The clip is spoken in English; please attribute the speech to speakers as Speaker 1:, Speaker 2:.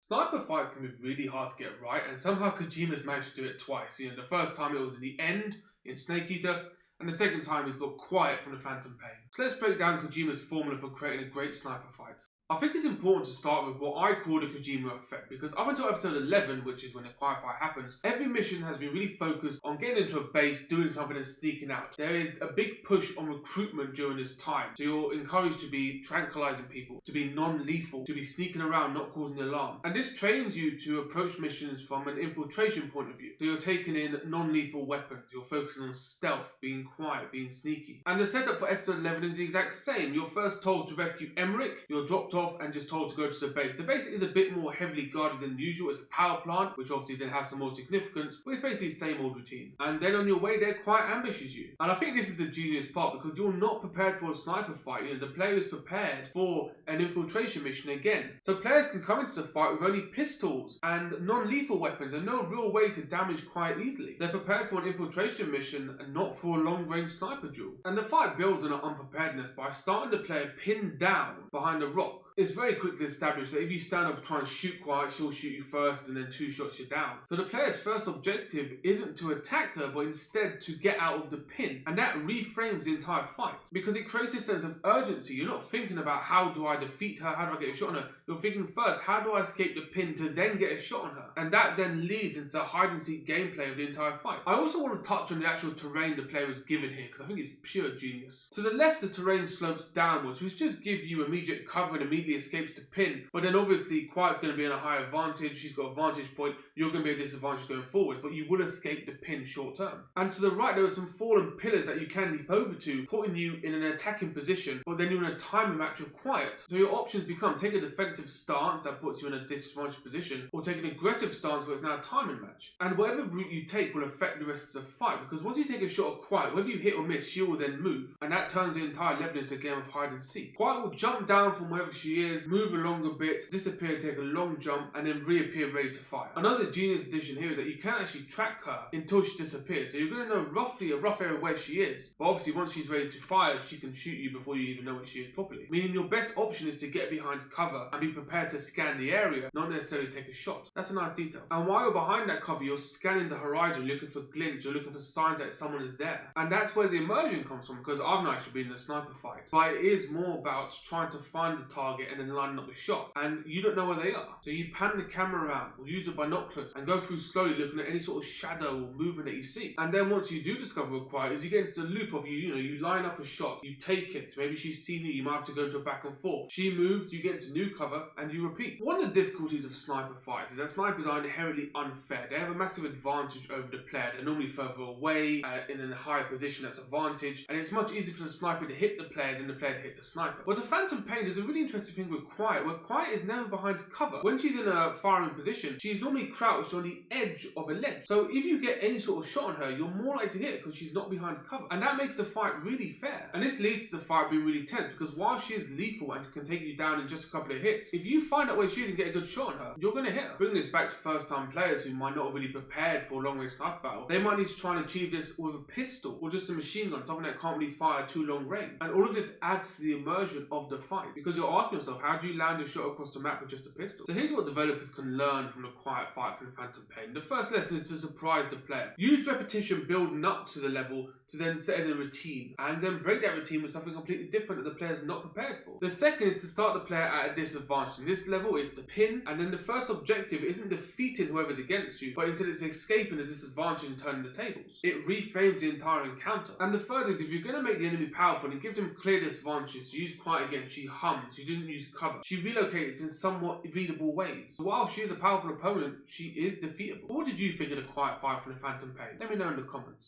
Speaker 1: Sniper fights can be really hard to get right, and somehow Kojima's managed to do it twice. The first time it was in the end in Snake Eater, and the second time he's got quiet from the Phantom Pain. So let's break down Kojima's formula for creating a great sniper fight. I think it's important to start with what I call the Kojima effect, because up until episode 11, which is when the quiet fight happens, every mission has been really focused on getting into a base, doing something and sneaking out. There is a big push on recruitment during this time, so you're encouraged to be tranquilizing people, to be non-lethal, to be sneaking around, not causing alarm. And this trains you to approach missions from an infiltration point of view. So you're taking in non-lethal weapons, you're focusing on stealth, being quiet, being sneaky. And the setup for episode 11 is the exact same. You're first told to rescue Emmerich, you're dropped off and just told to go to the base. The base is a bit more heavily guarded than usual. It's a power plant, which obviously then has some more significance, but it's basically the same old routine. And then on your way there, quiet ambushes you. And I think this is the genius part, because you're not prepared for a sniper fight. The player is prepared for an infiltration mission again. So players can come into the fight with only pistols and non-lethal weapons and no real way to damage quiet easily. They're prepared for an infiltration mission and not for a long-range sniper duel. And the fight builds on an unpreparedness by starting the player pinned down behind a rock. It's very quickly established that if you stand up and try and shoot quiet, she'll shoot you first and then 2 shots you're down. So the player's first objective isn't to attack her, but instead to get out of the pin. And that reframes the entire fight, because it creates a sense of urgency. You're not thinking about how do I defeat her, how do I get a shot on her. You're thinking first, how do I escape the pin to then get a shot on her? And that then leads into hide and seek gameplay of the entire fight. I also want to touch on the actual terrain the player is given here, because I think it's pure genius. To the left, the terrain slopes downwards, which just gives you immediate cover and immediately escapes the pin, but then obviously Quiet's going to be in a higher advantage. She's got a vantage point, you're going to be at a disadvantage going forwards, but you will escape the pin short term. And to the right, there are some fallen pillars that you can leap over to, putting you in an attacking position, but then you're in a timing match with Quiet. So your options become take a defensive stance that puts you in a disadvantaged position, or take an aggressive stance where it's now a timing match. And whatever route you take will affect the rest of the fight, because once you take a shot at Quiet, whether you hit or miss, she will then move, and that turns the entire level into a game of hide and seek. Quiet will jump down from wherever she is, move along a bit, disappear, take a long jump, and then reappear ready to fire. Another genius addition here is that you can actually track her until she disappears, so you're going to know roughly a rough area where she is, but obviously once she's ready to fire, she can shoot you before you even know where she is properly. Meaning your best option is to get behind cover and be prepared to scan the area, not necessarily take a shot. That's a nice detail. And while you're behind that cover, you're scanning the horizon, you're looking for glints, you're looking for signs that someone is there. And that's where the immersion comes from, because I've not actually been in a sniper fight, but it is more about trying to find the target and then lining up the shot. And you don't know where they are. So you pan the camera around or use the binoculars and go through slowly looking at any sort of shadow or movement that you see. And then once you do discover a Quiet, is you get into the loop of you line up a shot, you take it, maybe she's seen you might have to go into a back and forth. She moves, you get into new cover, and you repeat. One of the difficulties of sniper fights is that snipers are inherently unfair. They have a massive advantage over the player. They're normally further away, in a higher position that's advantage, and it's much easier for the sniper to hit the player than the player to hit the sniper. But the Phantom Pain is a really interesting thing with Quiet, where Quiet is never behind cover. When she's in a firing position, she's normally crouched on the edge of a ledge. So if you get any sort of shot on her, you're more likely to hit because she's not behind cover. And that makes the fight really fair. And this leads to the fight being really tense, because while she is lethal and can take you down in just a couple of hits, if you find out where she is and get a good shot on her, you're going to hit her. Bringing this back to first-time players who might not have really prepared for a long-range sniper battle, they might need to try and achieve this with a pistol or just a machine gun, something that can't really fire too long range. And all of this adds to the immersion of the fight, because you're asking yourself, how do you land a shot across the map with just a pistol? So here's what developers can learn from the Quiet fight from Phantom Pain. The first lesson is to surprise the player. Use repetition building up to the level to then set in a routine, and then break that routine with something completely different that the player is not prepared for. The second is to start the player at a disadvantage. In this level is the pin, and then the first objective isn't defeating whoever's against you, but instead it's escaping the disadvantage and turning the tables. It reframes the entire encounter. And the third is, if you're going to make the enemy powerful and give them clear disadvantages, use Quiet again. She hums, she didn't use cover. She relocates in somewhat readable ways. So while she is a powerful opponent, she is defeatable. What did you think of the Quiet fight from the Phantom Pain? Let me know in the comments.